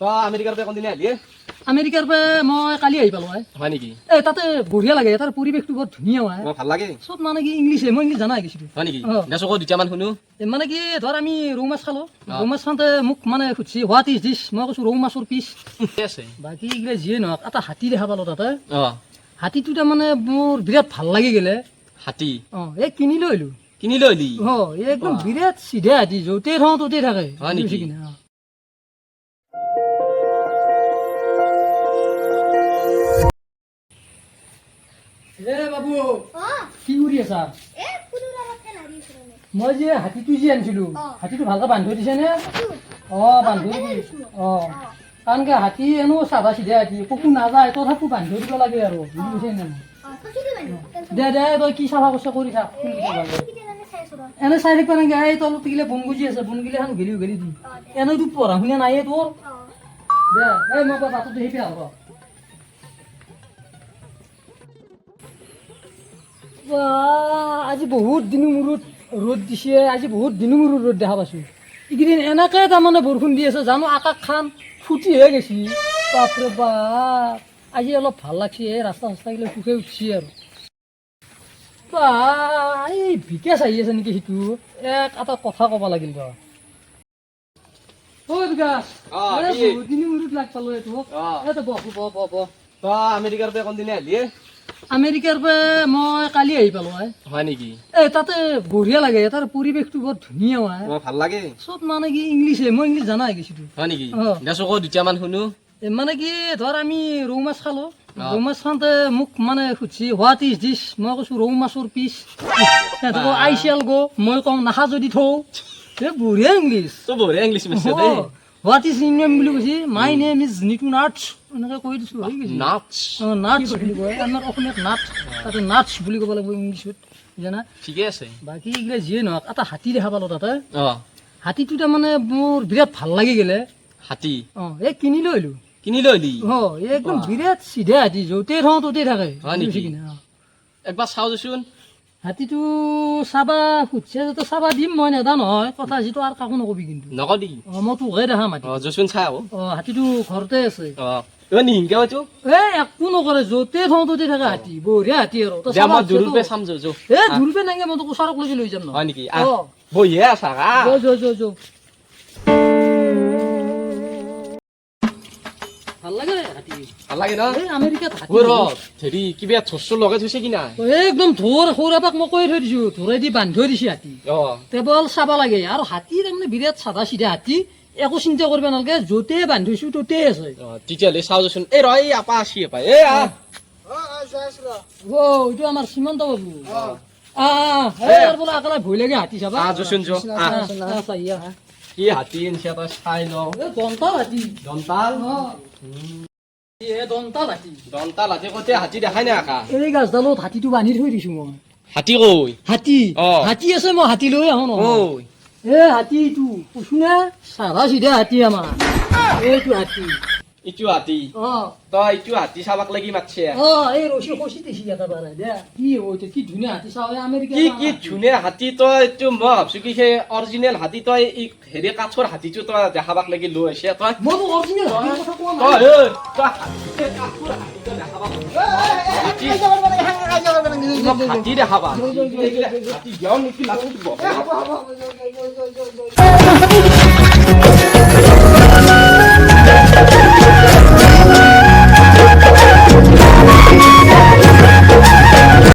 আমেৰিকাৰ পৰা কোনদিনা আহিলি আমেৰিকাৰ পৰা মই কালি আহি পালো হয় নেকি তাতে বঢ়িয়া লাগে তাৰ পৰিৱেশটো বৰ ধুনীয়া হয় ভাল লাগে চব মানে কি ইংলিছে মই ইংলিছ জানা গৈছিলো হয় নেকি দেশক দুটামান শুনো মানে কি ধৰ আমি ৰৌ মাছ খালো ৰৌ মাছ খাওঁতে মোক মানে সুধিছে হোৱাট ইজ দিছ মই কৈছো ৰৌ মাছৰ পিচ আছে বাকী এইগিলা যিয়ে নহওক এটা হাতী দেখা পালো তাতে অ হাতীটো তাৰমানে মোৰ বিৰাট ভাল লাগি গেলে হাতী এই কিনি লৈ আহিলো কিনি লৈ আহিলি এই একদম বিৰাট চিধা হাতী য'তে থওঁ ত'তে থাকে হয় নেকি? বাবু কি কৰি আছা মই যে হাতীটো যে আনিছিলো হাতীটো ভালকে বান্ধি থৈ দিছে নে বান্ধি কাৰণ কি হাতী এনো চাধা চিধা হাতী কতো নাযায় তথাপি বান্ধি থৈ দিব লাগে আৰু বুজি পাইছে নে দে তই কি চাফা কৰিছে কৰি থাক এনে চাই থাকিব নেকি এই তলত গিলে বন গুজি আছে বন গিলে এখন ঘেলি ঘেলি দি এনেতো পঢ়া শুনা নাইয়ে তোৰ দে এই মই বাটতো সেই পেলাব আজি বহুত দিনৰ মূৰত ৰ'দ দিছে আজি বহুত দিনৰ মূৰত ৰ'দ দেখা পাইছোঁ এইকেইদিন এনেকৈ তাৰমানে বৰষুণ দি আছে জানো আকাশখন ফুটিহে গৈছি বাপৰে বাপ আজি অলপ ভাল লাগছে এই ৰাস্তা চাস্তাগিলা সুখে উঠিছে আৰু এই বিকাশ আহি আছে নেকি সেইটো এটা কথা ক'ব লাগিল বিকাশ বহুত দিনৰ মূৰত লাগ পালো এইটো আমেৰিকাৰ পৰা কোনদিনা আহিলি আমেৰিকাৰ পৰা মই কালি আহি পালো হয় নেকি তাতে বঢ়িয়া লাগে তাৰ পৰিৱেশটো বৰ ধুনীয়া হয় ভাল লাগে চব মানে কি ইংলিছে মই ইংলিছ জানা গৈছিলো হয় নেকি দেশক দুটামান শুনো মানে কি ধৰ আমি ৰৌ মাছ খালো ৰৌ মাছ খাওঁতে মোক মানে সুধিছে হোৱাট ইজ দিছ মই কৈছো ৰৌ মাছৰ পিচ আই চেল গো মই কওঁ নাখা যদি থওঁ বঢ়িয়া ইংলিছ বঢ়িয়া English what is in name বুলি কৈছে মাই নেম ইজ নিটু নাটছ এনেকৈ কৈ দিছো নাটছ বুলি কয় আমাৰ অসমীয়াত নাট তাতে নাটছ বুলি ক'ব লাগিব ইংলিছত জানা ঠিকে আছে বাকী এইগিলা যিয়ে নহওক এটা হাতী দেখা পালো তাতে হাতীটো তাৰমানে মোৰ বিৰাট ভাল লাগি গেলে হাতী এই কিনি লৈ আহিলো কিনি লৈ আহিলি একদম বিৰাট চিধা হাতী য'তে থওঁ ত'তে থাকে একবাৰ চাওঁ দেচোন হাতীটো চাবা সুধছে যাতে চাবা দিম মই নেদা নহয় কথা যিটো আৰু কাকো নকবি কিন্তু নকবি মই তোকহে দেখাম হাতী জচোন চাওঁ হাতীটো ঘৰতে আছে নিহিংকে পাইছো একো নকৰে য'তে থওঁ ত'তে থাকে হাতী বঢ়িয়া হাতী আৰু চাম জোৰপে নাগে মই তোক ওচৰক লৈ যাম নহয় নেকি বহিয়ে আছা ভাল লাগে হাতী ভাল লাগে ন আমেৰিকাত হেৰি কিবা থচৰ লগাই থৈছে কি নাই একদম ধৰ সৌৰাপাক মই কৈ থৈ দিছো ধৰাই দি বান্ধি থৈ দিছে হাতী কেৱল চাব লাগে আৰু হাতী তাৰমানে বিৰাট চাধা চিধা হাতী একো চিন্তা কৰিব নালাগে য'তে বান্ধি থৈছো ত'তে আছে তেতিয়াহ'লে চাওঁ দেচোন এই ৰ এই আপা আছি পাই এইটো আমাৰ সীমন্ত বাবু বোলে একেবাৰে ভয় লাগে হাতী চাবা কি হাতী আনিছে তই চাই ল দন্তাল হাতী দন্তাল দন্তাল হাতী কতে হাতী দেখাই নাই আকা এই গাছডালত হাতীটো বান্ধি থৈ দিছো মই হাতী কৈ হাতী আছে মই হাতী লৈ আহো নহয় হাতী ইটো কৈছো নে চাধা চিধা হাতী আমাৰ এইটো হাতী ইটো হাতী তই ইটো হাতী চাবাক লাগি মাতছে এই ৰছী খচি দিছি এটা বাৰে দে কি ধুনীয়া হাতী চাওঁ আমেৰিকা কি ধুনীয়া হাতী তই এইটো মই ভাবছো কি সেই অৰিজিনেল হাতী তই হেৰি কাঠৰ হাতীটো তই দেখাবাক লাগি লৈ আহিছে তই মইতো অৰিজিনেল হাতী দেখাবা হাতী